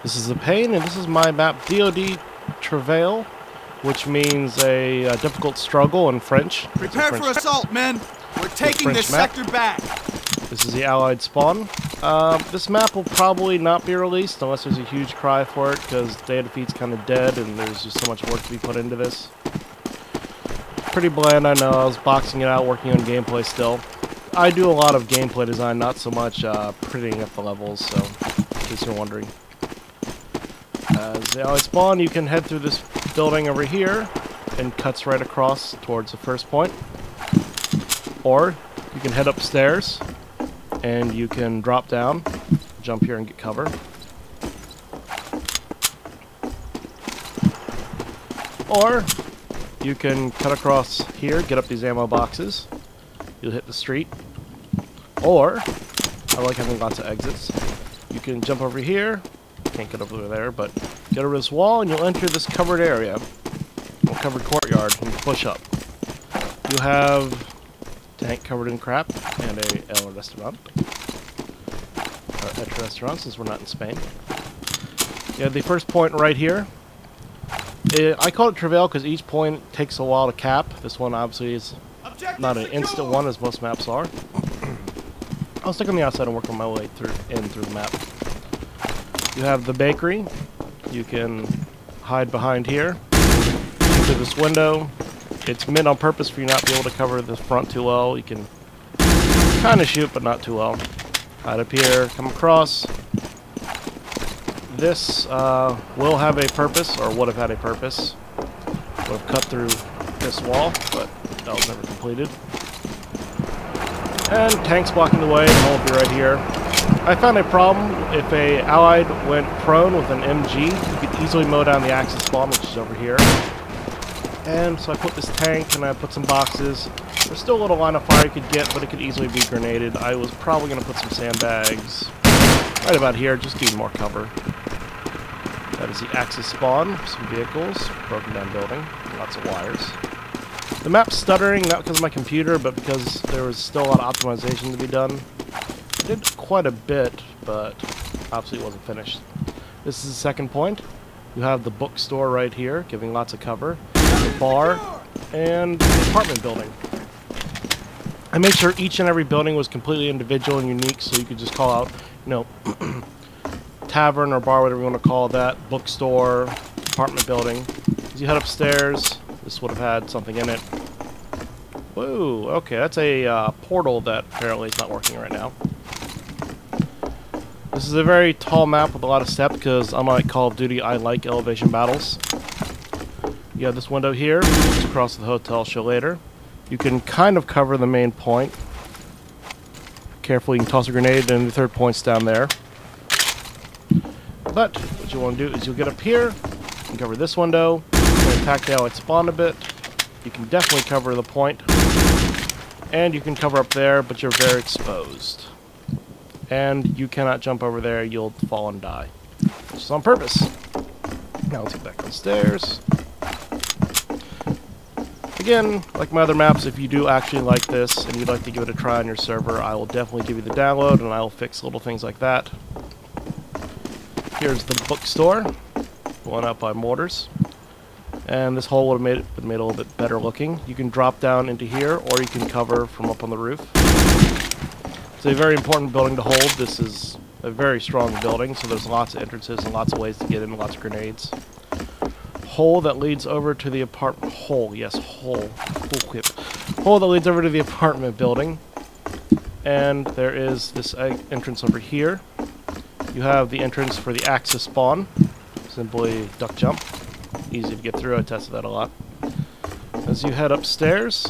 This is the pain, and this is my map DoD Travail, which means a difficult struggle in French. Prepare for assault, men! We're taking this map. sector back! This is the Allied spawn. This map will probably not be released unless there's a huge cry for it, because Day of Defeat's kind of dead, and there's just so much work to be put into this. Pretty bland, I know. I was boxing it out, working on gameplay still. I do a lot of gameplay design, not so much prettying up the levels, so in case you're wondering. As the Allied spawn, you can head through this building over here, and cuts right across towards the first point. Or you can head upstairs, and you can drop down, jump here and get cover. Or you can cut across here, get up these ammo boxes. You'll hit the street. Or, I like having lots of exits. You can jump over here. Can't get over there, but get over this wall and you'll enter this covered area. A covered courtyard and push up. You have a tank covered in crap and a restaurant. At a restaurant, since we're not in Spain. You have the first point right here. I call it Travail because each point takes a while to cap. This one obviously is not an instant one as most maps are. I'll stick on the outside and work on my way through the map. You have the bakery. You can hide behind here. Into this window. It's made on purpose for you not to be able to cover the front too well. You can kind of shoot, but not too well. Hide up here, come across. This will have a purpose, or would have had a purpose. Would have cut through this wall, but that was never completed. And tanks blocking the way, and I'll be right here. I found a problem. If a allied went prone with an MG, you could easily mow down the Axis spawn, which is over here. And so I put this tank, and I put some boxes. There's still a little line of fire you could get, but it could easily be grenaded. I was probably going to put some sandbags right about here, just give more cover. That is the Axis spawn, some vehicles, broken down building, lots of wires. The map's stuttering, not because of my computer, but because there was still a lot of optimization to be done. I did quite a bit, but obviously it wasn't finished. This is the second point. You have the bookstore right here, giving lots of cover, the bar, and the apartment building. I made sure each and every building was completely individual and unique, so you could just call out, you know, tavern or bar, whatever you want to call that, bookstore, apartment building. As you head upstairs, this would have had something in it. Whoa, okay, that's a portal that apparently is not working right now. This is a very tall map with a lot of steps because, unlike Call of Duty, I like elevation battles. You have this window here, just across the hotel, show later. You can kind of cover the main point. Carefully, you can toss a grenade, and the third point's down there. But what you want to do is you'll get up here, you can cover this window, you can attack the allied spawn a bit, you can definitely cover the point, and you can cover up there, but you're very exposed. And you cannot jump over there, you'll fall and die. Which is on purpose. Now let's get back downstairs. Again, like my other maps, if you do actually like this and you'd like to give it a try on your server, I will definitely give you the download and I will fix little things like that. Here's the bookstore, blown out by mortars. And this hole would have made it a little bit better looking. You can drop down into here, or you can cover from up on the roof. It's a very important building to hold. This is a very strong building, so there's lots of entrances and lots of ways to get in, lots of grenades. Hole that leads over to the apartment. Hole, yes, hole. Hole that leads over to the apartment building. And there is this entrance over here. You have the entrance for the Axis spawn. Simply duck jump. Easy to get through, I tested that a lot. As you head upstairs,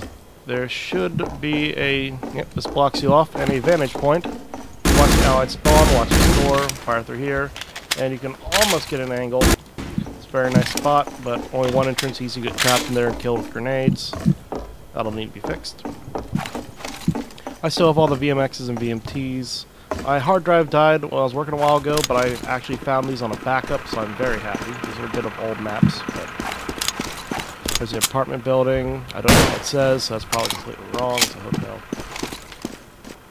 there should be a... Yep, this blocks you off, and a vantage point. Watch the allied spawn, watch the store, fire through here, and you can almost get an angle. It's a very nice spot, but only one entrance, easy to get trapped in there and killed with grenades. That'll need to be fixed. I still have all the VMXs and VMTs. My hard drive died when I was working a while ago, but I actually found these on a backup, so I'm very happy. These are a bit of old maps. But there's the apartment building. I don't know what it says, so that's probably completely wrong. It's a hotel.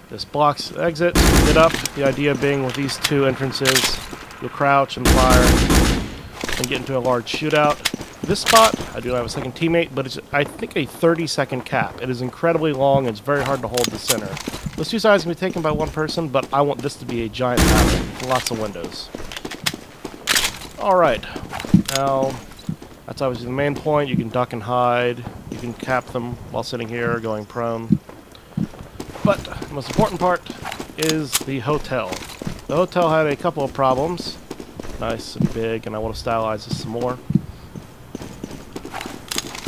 This blocks the exit. Get up. The idea being with these two entrances, You'll crouch and fire and get into a large shootout. This spot, I do have a second teammate, but it's, I think, a 30-second cap. It is incredibly long, and it's very hard to hold the center. Those two sides can be taken by one person, but I want this to be a giant battle with lots of windows. Alright, now, that's obviously the main point. You can duck and hide. You can cap them while sitting here, going prone. But the most important part is the hotel. The hotel had a couple of problems. Nice and big, and I want to stylize this some more.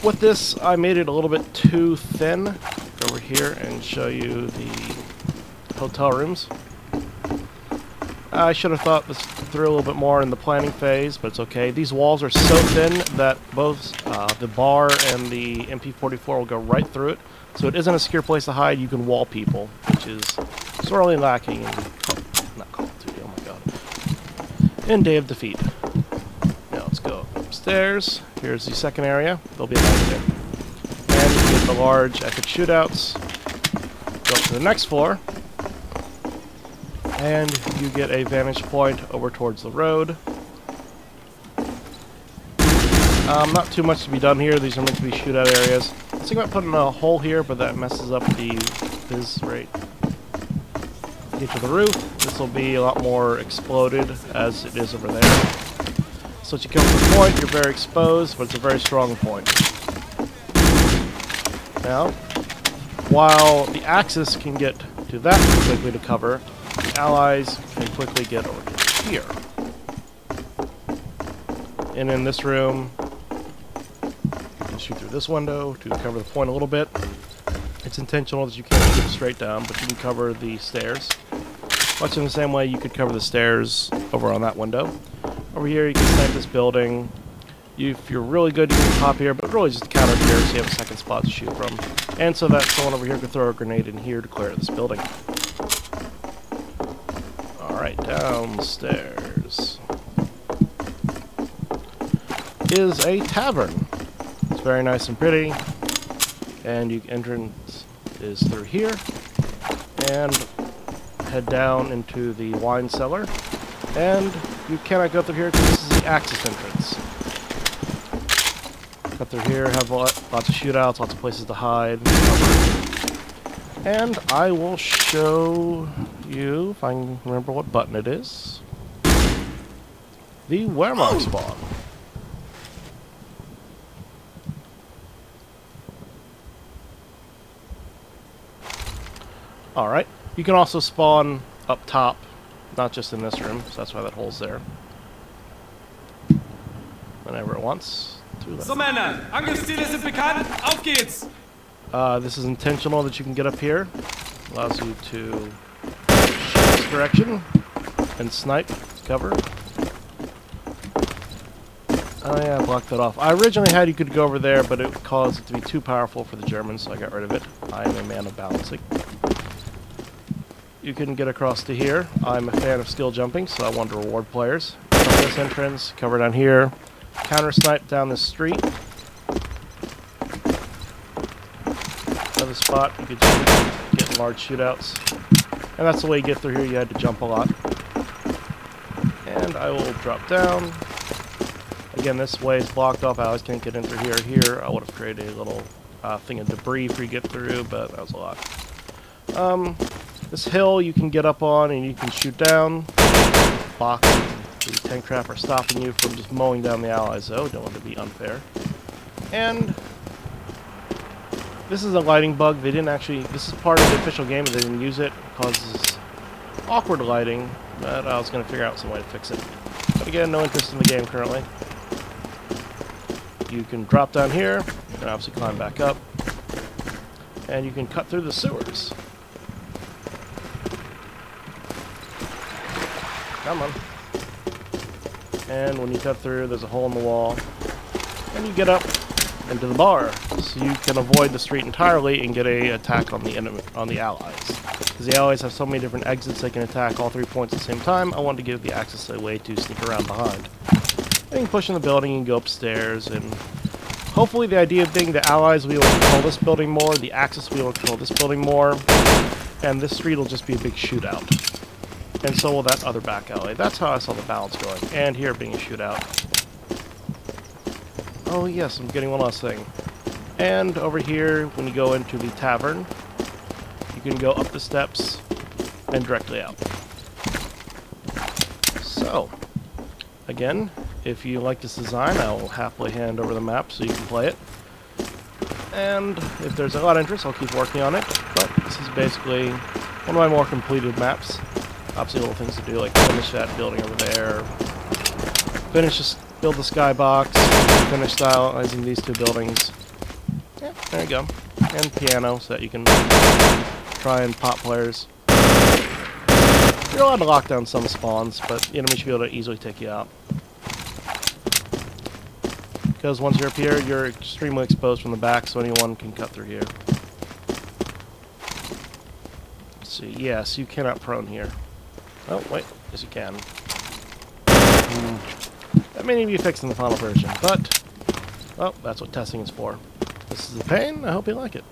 With this, I made it a little bit too thin. Go over here and show you the hotel rooms. I should have thought this through a little bit more in the planning phase, but it's okay. These walls are so thin that both the bar and the MP44 will go right through it. So it isn't a secure place to hide. You can wall people, which is sorely lacking in not Call of Duty, oh my god. In Day of Defeat. Now let's go upstairs. Here's the second area. There'll be a light there. And you get the large epic shootouts. Go up to the next floor. And you get a vantage point over towards the road. Not too much to be done here. These are meant to be shootout areas. I was thinking about putting a hole here, but that messes up the fizz rate. Get to the roof. This will be a lot more exploded as it is over there. So once you come to the point, you're very exposed, but it's a very strong point. Now, while the Axis can get to that quickly to cover, the Allies can quickly get over to here. And in this room, you can shoot through this window to cover the point a little bit. It's intentional that you can't shoot straight down, but you can cover the stairs. Much in the same way you could cover the stairs over on that window. Over here you can snipe this building. If you're really good, you can pop here, but really just counter here so you have a second spot to shoot from. And so that someone over here could throw a grenade in here to clear this building. Alright, downstairs is a tavern. It's very nice and pretty. And your entrance is through here. And head down into the wine cellar. And you cannot go through here because this is the Axis entrance. Cut through here, have lots of shootouts, lots of places to hide. And I will show you, if I can remember what button it is, the Wehrmacht spawn. Alright, you can also spawn up top, not just in this room, so that's why that hole's there. Whenever it wants. So Männer, Angriffsziele sind bekannt, auf geht's! This is intentional that you can get up here. Allows you to shoot this direction and snipe cover. Oh yeah, I blocked that off. I originally had you could go over there, but it caused it to be too powerful for the Germans, so I got rid of it. I am a man of balancing. You can get across to here. I'm a fan of skill jumping, so I wanted to reward players. Cover this entrance, cover down here, counter snipe down this street. Another spot you could get large shootouts. And that's the way you get through here. You had to jump a lot. And I will drop down. Again, this way is blocked off. I always can't get in through here. Here, I would have created a little thing of debris for you to get through, but that was a lot. This hill you can get up on and you can shoot down. Box. The tank trap are stopping you from just mowing down the Allies, though. Don't want to be unfair. And this is a lighting bug. They didn't actually. This is part of the official game, but they didn't use it. It causes awkward lighting, but I was going to figure out some way to fix it. But again, no interest in the game currently. You can drop down here, and obviously climb back up, and you can cut through the sewers. Come on. And when you cut through, there's a hole in the wall. And you get up into the bar. So you can avoid the street entirely and get an attack on the enemy, on the Allies. Because the Allies have so many different exits they can attack all 3 points at the same time, I wanted to give the Axis a way to sneak around behind. And you can push in the building and go upstairs, and hopefully the idea being the Allies will be able to control this building more, the Axis will be able to control this building more, and this street will just be a big shootout. And so will that other back alley. That's how I saw the balance going. And here being a shootout. Oh yes, I'm getting one last thing. And over here, when you go into the tavern, you can go up the steps and directly out. So, again, if you like this design, I will happily hand over the map so you can play it. And if there's a lot of interest, I'll keep working on it. But this is basically one of my more completed maps. Obviously little things to do, like finish that building over there, build the skybox, finish stylizing these two buildings. Yeah, there you go. And piano, so that you can try and pop players. You're allowed to lock down some spawns, but enemies should be able to easily take you out. Because once you're up here, you're extremely exposed from the back, so anyone can cut through here. Let's see, yes, you cannot prone here. Oh, wait, yes you can. That may need to be fixed in the final version, but, well, that's what testing is for. This is the pain, I hope you like it.